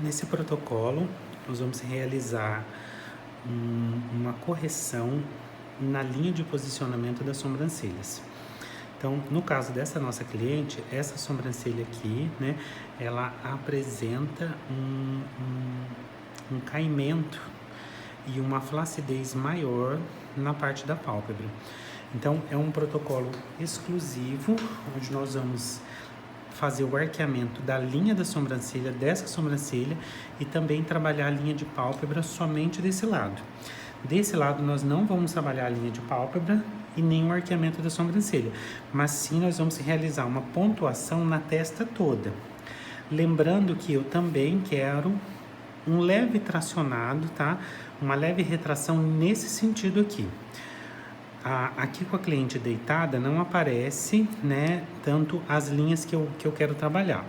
Nesse protocolo, nós vamos realizar uma correção na linha de posicionamento das sobrancelhas. Então, no caso dessa nossa cliente, essa sobrancelha aqui, né, ela apresenta um caimento e uma flacidez maior na parte da pálpebra. Então, é um protocolo exclusivo, onde nós vamos fazer o arqueamento da linha da sobrancelha, dessa sobrancelha, e também trabalhar a linha de pálpebra somente desse lado. Desse lado nós não vamos trabalhar a linha de pálpebra e nem o arqueamento da sobrancelha, mas sim nós vamos realizar uma pontuação na testa toda. Lembrando que eu também quero um leve tracionado, tá? Uma leve retração nesse sentido aqui. Aqui com a cliente deitada não aparece, né, tanto as linhas que eu quero trabalhar,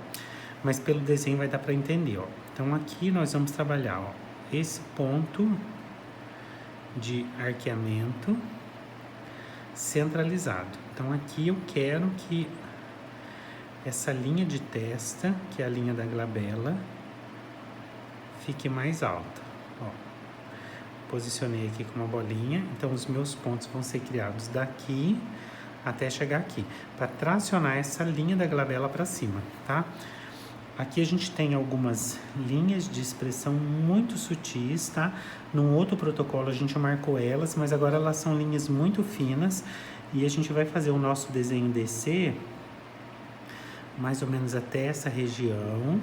mas pelo desenho vai dar para entender, ó. Então aqui nós vamos trabalhar, ó, esse ponto de arqueamento centralizado. Então aqui eu quero que essa linha de testa, que é a linha da glabela, fique mais alta, ó. Posicionei aqui com uma bolinha, então os meus pontos vão ser criados daqui até chegar aqui, para tracionar essa linha da glabela para cima, tá? Aqui a gente tem algumas linhas de expressão muito sutis, tá? Num outro protocolo a gente marcou elas, mas agora elas são linhas muito finas e a gente vai fazer o nosso desenho descer mais ou menos até essa região,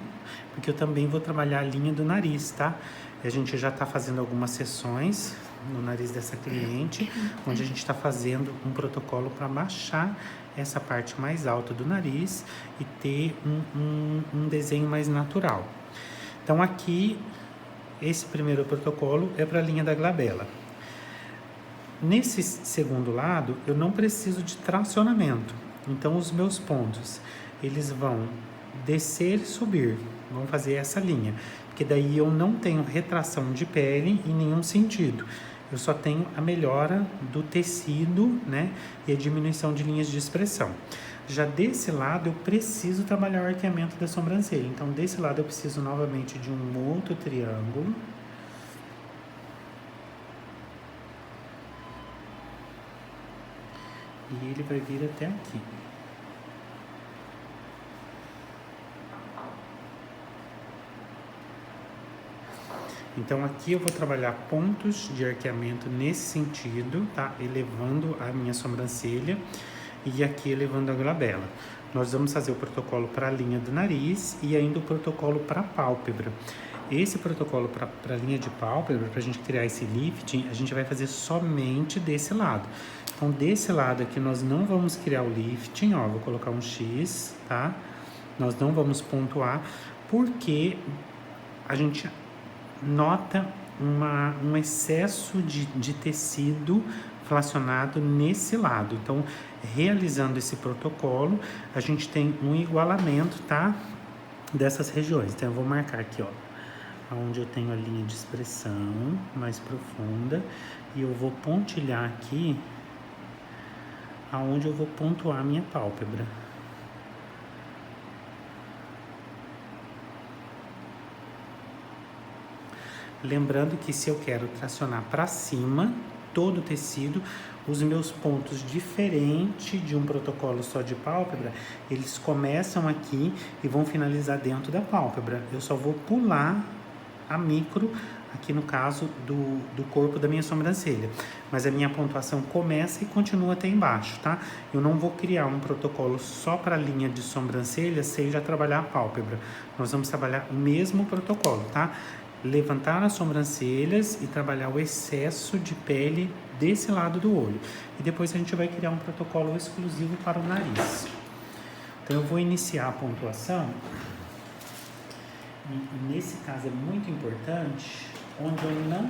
porque eu também vou trabalhar a linha do nariz, tá? A gente já tá fazendo algumas sessões no nariz dessa cliente, onde a gente está fazendo um protocolo para baixar essa parte mais alta do nariz e ter um desenho mais natural. Então aqui, esse primeiro protocolo é para a linha da glabela. Nesse segundo lado, eu não preciso de tracionamento, então os meus pontos, eles vão descer e subir, vão fazer essa linha, porque daí eu não tenho retração de pele em nenhum sentido. Eu só tenho a melhora do tecido, né, e a diminuição de linhas de expressão. Já desse lado eu preciso trabalhar o arqueamento da sobrancelha. Então desse lado eu preciso novamente de um outro triângulo. E ele vai vir até aqui. Então aqui eu vou trabalhar pontos de arqueamento nesse sentido, tá? Elevando a minha sobrancelha e aqui elevando a glabela. Nós vamos fazer o protocolo para a linha do nariz e ainda o protocolo para a pálpebra. Esse protocolo para a linha de pálpebra, para a gente criar esse lifting, a gente vai fazer somente desse lado. Então desse lado aqui nós não vamos criar o lifting, ó, vou colocar um X, tá? Nós não vamos pontuar, porque a gente nota um excesso de tecido flacionado nesse lado. Então, realizando esse protocolo, a gente tem um igualamento, tá? Dessas regiões. Então, eu vou marcar aqui, ó, onde eu tenho a linha de expressão mais profunda, e eu vou pontilhar aqui aonde eu vou pontuar a minha pálpebra. Lembrando que se eu quero tracionar para cima todo o tecido, os meus pontos diferente de um protocolo só de pálpebra, eles começam aqui e vão finalizar dentro da pálpebra. Eu só vou pular a micro, aqui no caso do corpo da minha sobrancelha. Mas a minha pontuação começa e continua até embaixo, tá? Eu não vou criar um protocolo só para a linha de sobrancelha sem já trabalhar a pálpebra. Nós vamos trabalhar o mesmo protocolo, tá? Levantar as sobrancelhas e trabalhar o excesso de pele desse lado do olho. E depois a gente vai criar um protocolo exclusivo para o nariz. Então eu vou iniciar a pontuação. E nesse caso é muito importante, onde eu não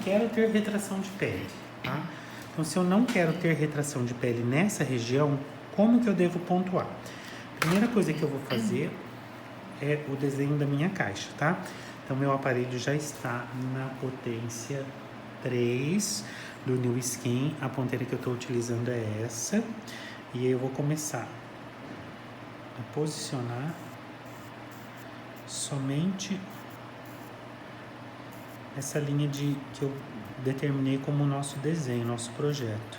quero ter retração de pele, tá? Então se eu não quero ter retração de pele nessa região, como que eu devo pontuar? Primeira coisa que eu vou fazer é o desenho da minha caixa, tá? Então, meu aparelho já está na potência 3 do New Skin. A ponteira que eu estou utilizando é essa. E aí eu vou começar a posicionar somente essa linha que eu determinei como nosso desenho, nosso projeto.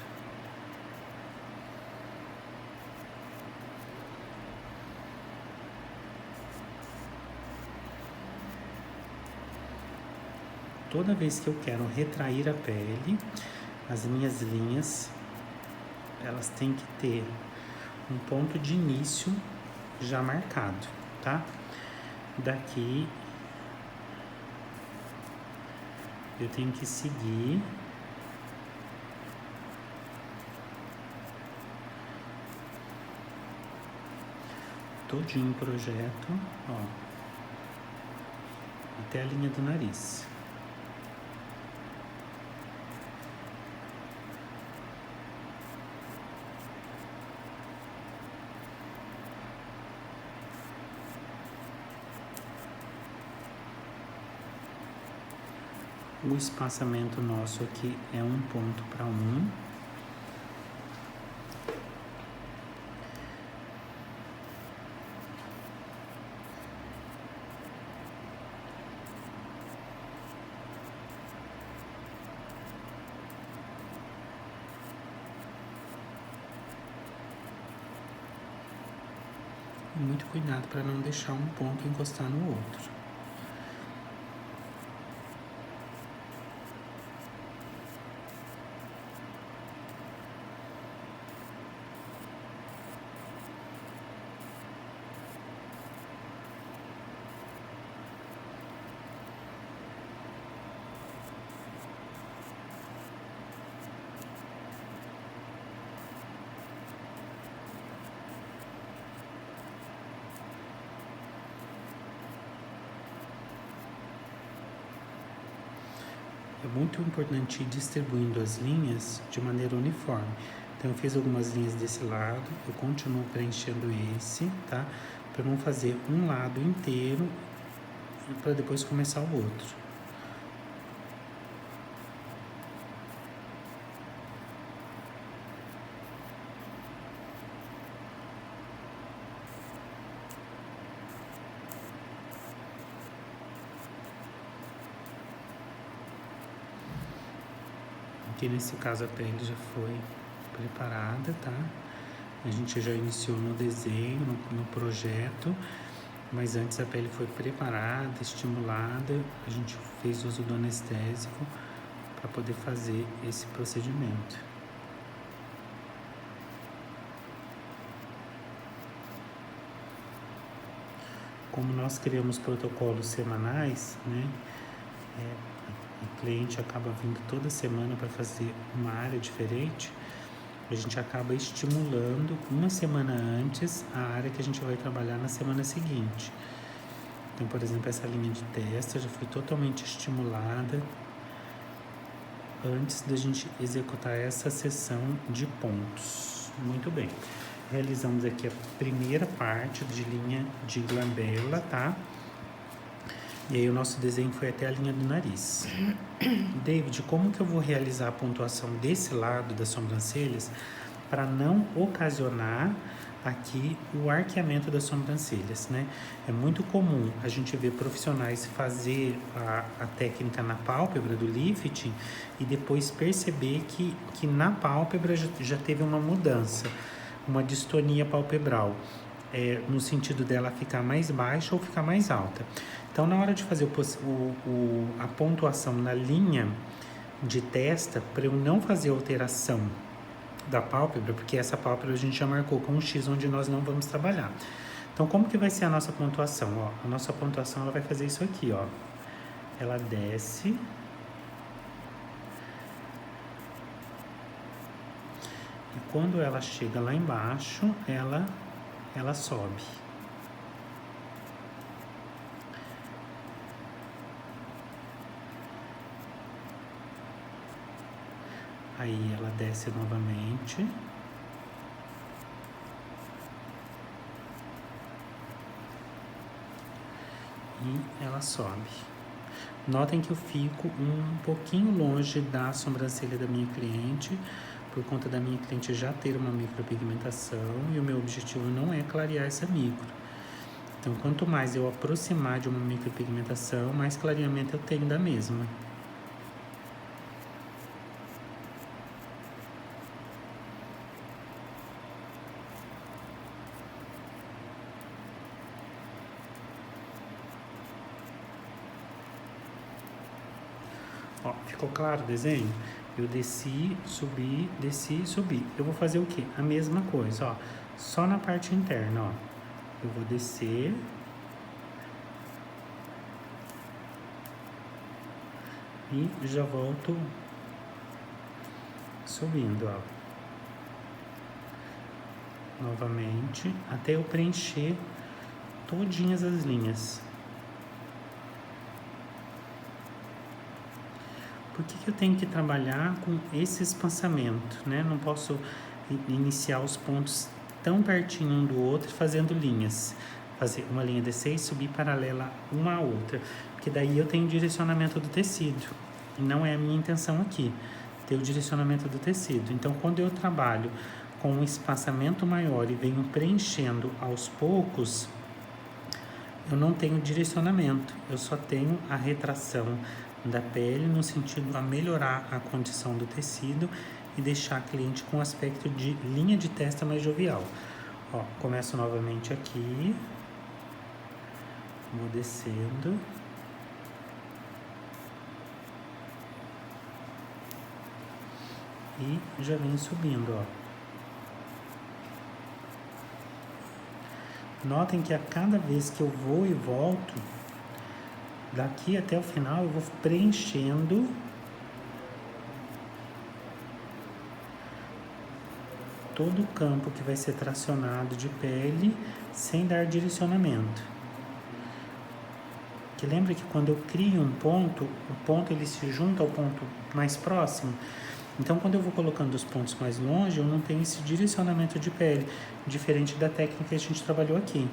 Toda vez que eu quero retrair a pele, as minhas linhas, elas têm que ter um ponto de início já marcado, tá? Daqui eu tenho que seguir todinho o projeto, ó, até a linha do nariz. O espaçamento nosso aqui é 1 ponto para 1. Muito cuidado para não deixar um ponto encostar no outro. É muito importante ir distribuindo as linhas de maneira uniforme. Então eu fiz algumas linhas desse lado, eu continuo preenchendo esse, tá? Para não fazer um lado inteiro para depois começar o outro. Aqui nesse caso a pele já foi preparada, tá? A gente já iniciou no desenho, no projeto, mas antes a pele foi preparada, estimulada, a gente fez uso do anestésico para poder fazer esse procedimento. Como nós criamos protocolos semanais, né? O cliente acaba vindo toda semana para fazer uma área diferente, a gente acaba estimulando uma semana antes a área que a gente vai trabalhar na semana seguinte. Então, por exemplo, essa linha de testa já foi totalmente estimulada antes da gente executar essa sessão de pontos. Muito bem. Realizamos aqui a primeira parte de linha de glabela, tá? E aí o nosso desenho foi até a linha do nariz. David, como que eu vou realizar a pontuação desse lado das sobrancelhas para não ocasionar aqui o arqueamento das sobrancelhas, né? É muito comum a gente ver profissionais fazer a técnica na pálpebra do lifting e depois perceber que na pálpebra já teve uma mudança, uma distonia palpebral, no sentido dela ficar mais baixa ou ficar mais alta. Então, na hora de fazer a pontuação na linha de testa, para eu não fazer alteração da pálpebra, porque essa pálpebra a gente já marcou com um X onde nós não vamos trabalhar. Então, como que vai ser a nossa pontuação? Ó, a nossa pontuação ela vai fazer isso aqui, ó. Ela desce. E quando ela chega lá embaixo, ela sobe. Aí ela desce novamente. E ela sobe. Notem que eu fico um pouquinho longe da sobrancelha da minha cliente, por conta da minha cliente já ter uma micropigmentação, e o meu objetivo não é clarear essa micro. Então, quanto mais eu aproximar de uma micropigmentação, mais clareamento eu tenho da mesma. Ó, ficou claro o desenho? Eu desci, subi, desci, subi. Eu vou fazer o quê? A mesma coisa, ó. Só na parte interna, ó. Eu vou descer. E já volto subindo, ó. Novamente, até eu preencher todinhas as linhas. Por que eu tenho que trabalhar com esse espaçamento, né? Não posso iniciar os pontos tão pertinho um do outro fazendo linhas. Fazer uma linha D6 e subir paralela uma à outra. Porque daí eu tenho o direcionamento do tecido. E não é a minha intenção aqui, ter o direcionamento do tecido. Então, quando eu trabalho com um espaçamento maior e venho preenchendo aos poucos, eu não tenho direcionamento. Eu só tenho a retração da pele no sentido a melhorar a condição do tecido e deixar a cliente com aspecto de linha de testa mais jovial. Ó, começo novamente aqui, vou descendo. E já venho subindo, ó. Notem que a cada vez que eu vou e volto, daqui até o final eu vou preenchendo todo o campo que vai ser tracionado de pele sem dar direcionamento. Que lembra que quando eu crio um ponto, o ponto ele se junta ao ponto mais próximo. Então, quando eu vou colocando os pontos mais longe, eu não tenho esse direcionamento de pele, diferente da técnica que a gente trabalhou aqui.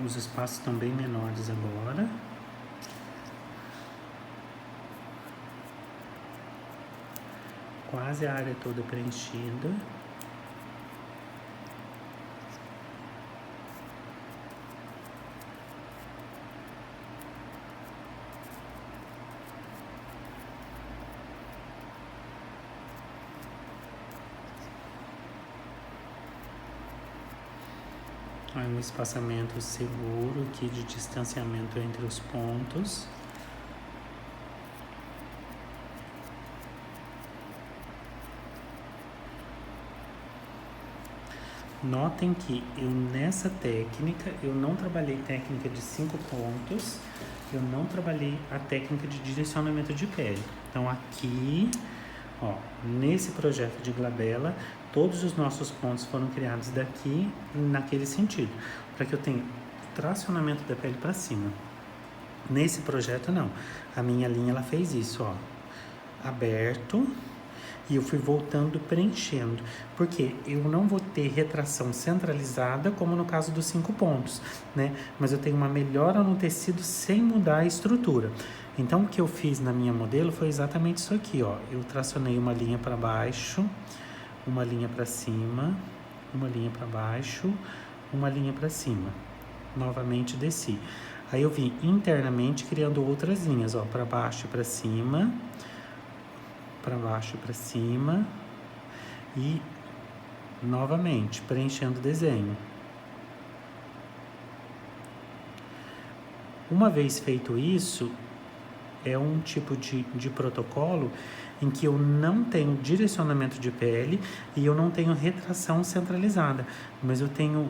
Os espaços estão bem menores agora. Quase a área toda preenchida. Um espaçamento seguro aqui de distanciamento entre os pontos. Notem que eu nessa técnica, eu não trabalhei técnica de 5 pontos, eu não trabalhei a técnica de direcionamento de pele. Então aqui, ó, nesse projeto de glabela, todos os nossos pontos foram criados daqui naquele sentido, para que eu tenha tracionamento da pele para cima. Nesse projeto não, a minha linha ela fez isso, ó, aberto, e eu fui voltando preenchendo, porque eu não vou ter retração centralizada como no caso dos 5 pontos, né? Mas eu tenho uma melhora no tecido sem mudar a estrutura. Então o que eu fiz na minha modelo foi exatamente isso aqui, ó. Eu tracionei uma linha para baixo, uma linha para cima, uma linha para baixo, uma linha para cima. Novamente desci. Aí eu vim internamente criando outras linhas, ó, para baixo e para cima, para baixo e para cima, e novamente preenchendo o desenho. Uma vez feito isso, é um tipo de protocolo em que eu não tenho direcionamento de pele e eu não tenho retração centralizada, mas eu tenho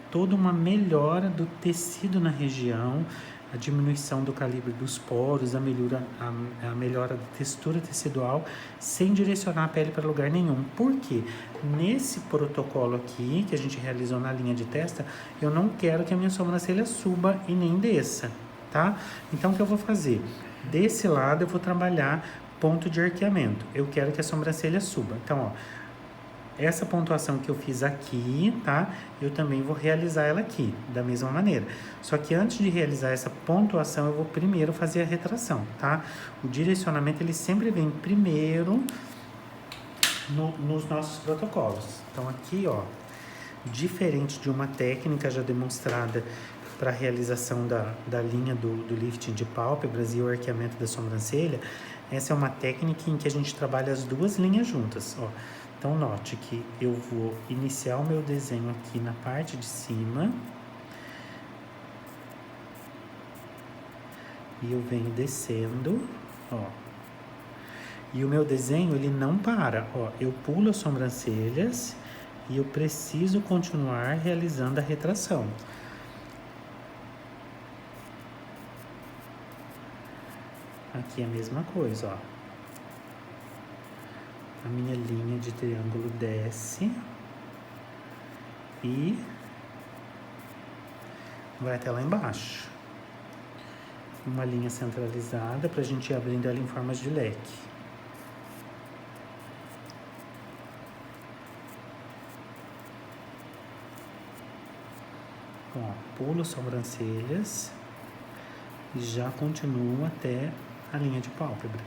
toda uma melhora do tecido na região, a diminuição do calibre dos poros, a melhora da textura tecidual, sem direcionar a pele para lugar nenhum. Por quê? Nesse protocolo aqui, que a gente realizou na linha de testa, eu não quero que a minha sobrancelha suba e nem desça, tá? Então, o que eu vou fazer? Desse lado, eu vou trabalhar ponto de arqueamento. Eu quero que a sobrancelha suba. Então, ó, essa pontuação que eu fiz aqui, tá? Eu também vou realizar ela aqui, da mesma maneira. Só que antes de realizar essa pontuação, eu vou primeiro fazer a retração, tá? O direcionamento, ele sempre vem primeiro nos nossos protocolos. Então, aqui, ó, diferente de uma técnica já demonstrada para a realização da linha do lifting de pálpebras e o arqueamento da sobrancelha, essa é uma técnica em que a gente trabalha as duas linhas juntas, ó. Então, note que eu vou iniciar o meu desenho aqui na parte de cima. E eu venho descendo, ó. E o meu desenho, ele não para, ó. Eu pulo as sobrancelhas e eu preciso continuar realizando a retração. Aqui é a mesma coisa, ó. A minha linha de triângulo desce e vai até lá embaixo. Uma linha centralizada para a gente ir abrindo ela em formas de leque. Ó, pulo sobrancelhas e já continuo até a linha de pálpebra,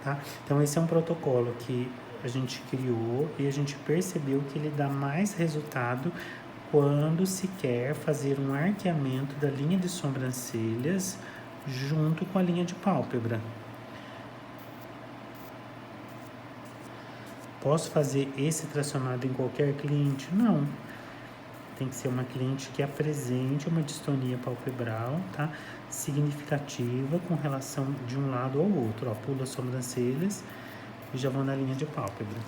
tá? Então, esse é um protocolo que a gente criou e a gente percebeu que ele dá mais resultado quando se quer fazer um arqueamento da linha de sobrancelhas junto com a linha de pálpebra. Posso fazer esse tracionado em qualquer cliente? Não. Tem que ser uma cliente que apresente uma distonia palpebral, tá? Significativa com relação de um lado ao outro. Ó, pulo as sobrancelhas e já vou na linha de pálpebra.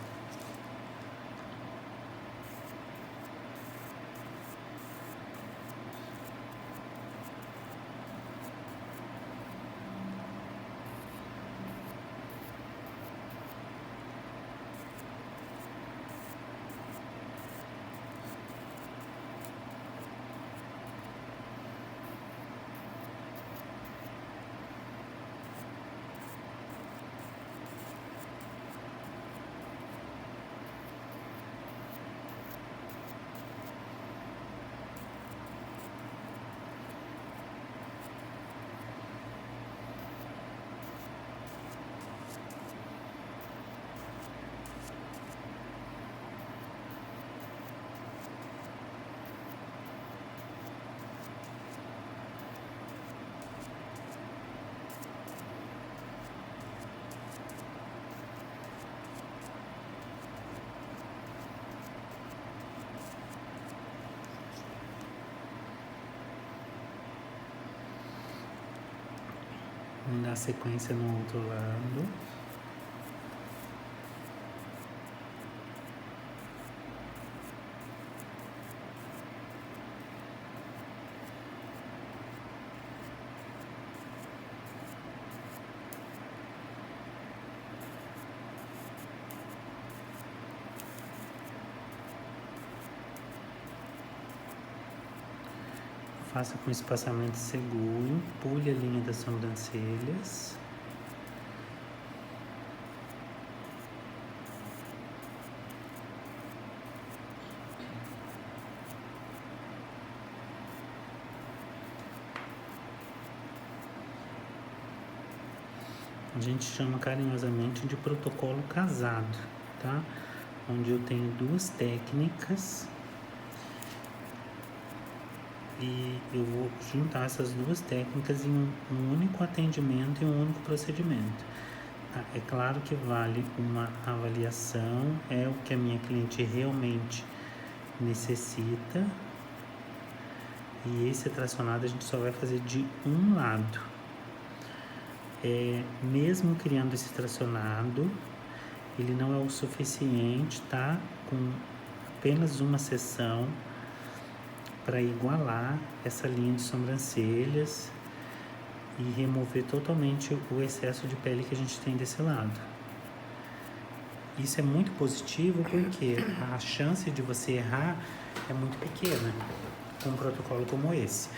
Vamos dar sequência no outro lado. Faça com espaçamento seguro, pule a linha das sobrancelhas. A gente chama carinhosamente de protocolo casado, tá? Onde eu tenho duas técnicas e eu vou juntar essas duas técnicas em um único atendimento e um único procedimento. Tá? É claro que vale uma avaliação, é o que a minha cliente realmente necessita. E esse tracionado a gente só vai fazer de um lado. Mesmo criando esse tracionado, ele não é o suficiente, tá? Com apenas uma sessão para igualar essa linha de sobrancelhas e remover totalmente o excesso de pele que a gente tem desse lado. Isso é muito positivo porque a chance de você errar é muito pequena com um protocolo como esse.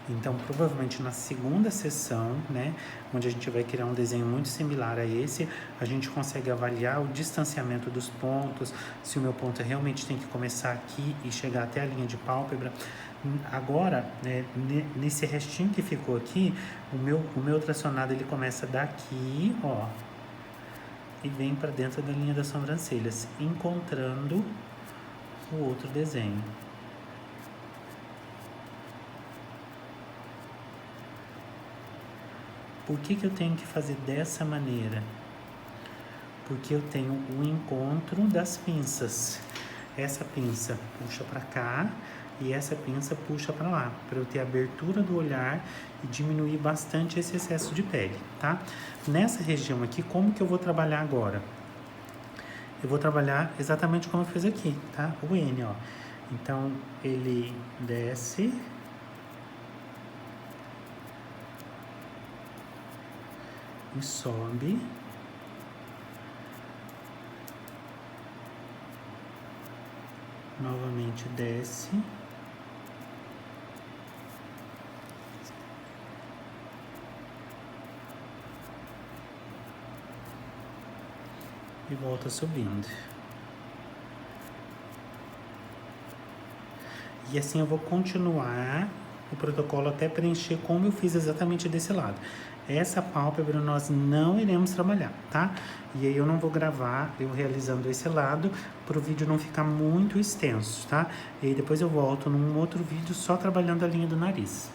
Então, provavelmente na segunda sessão, né, onde a gente vai criar um desenho muito similar a esse, a gente consegue avaliar o distanciamento dos pontos, se o meu ponto realmente tem que começar aqui e chegar até a linha de pálpebra. Agora, né, nesse restinho que ficou aqui, o meu tracionado ele começa daqui, ó, e vem para dentro da linha das sobrancelhas, encontrando o outro desenho. Por que eu tenho que fazer dessa maneira? Porque eu tenho o encontro das pinças. Essa pinça puxa para cá e essa pinça puxa para lá, para eu ter abertura do olhar e diminuir bastante esse excesso de pele, tá? Nessa região aqui, como que eu vou trabalhar agora? Eu vou trabalhar exatamente como eu fiz aqui, tá? O N, ó. Então, ele desce... e sobe, novamente desce, e volta subindo. E assim eu vou continuar o protocolo até preencher como eu fiz exatamente desse lado. Essa pálpebra nós não iremos trabalhar, tá? E aí eu não vou gravar eu realizando esse lado para o vídeo não ficar muito extenso, tá? E aí depois eu volto num outro vídeo só trabalhando a linha do nariz.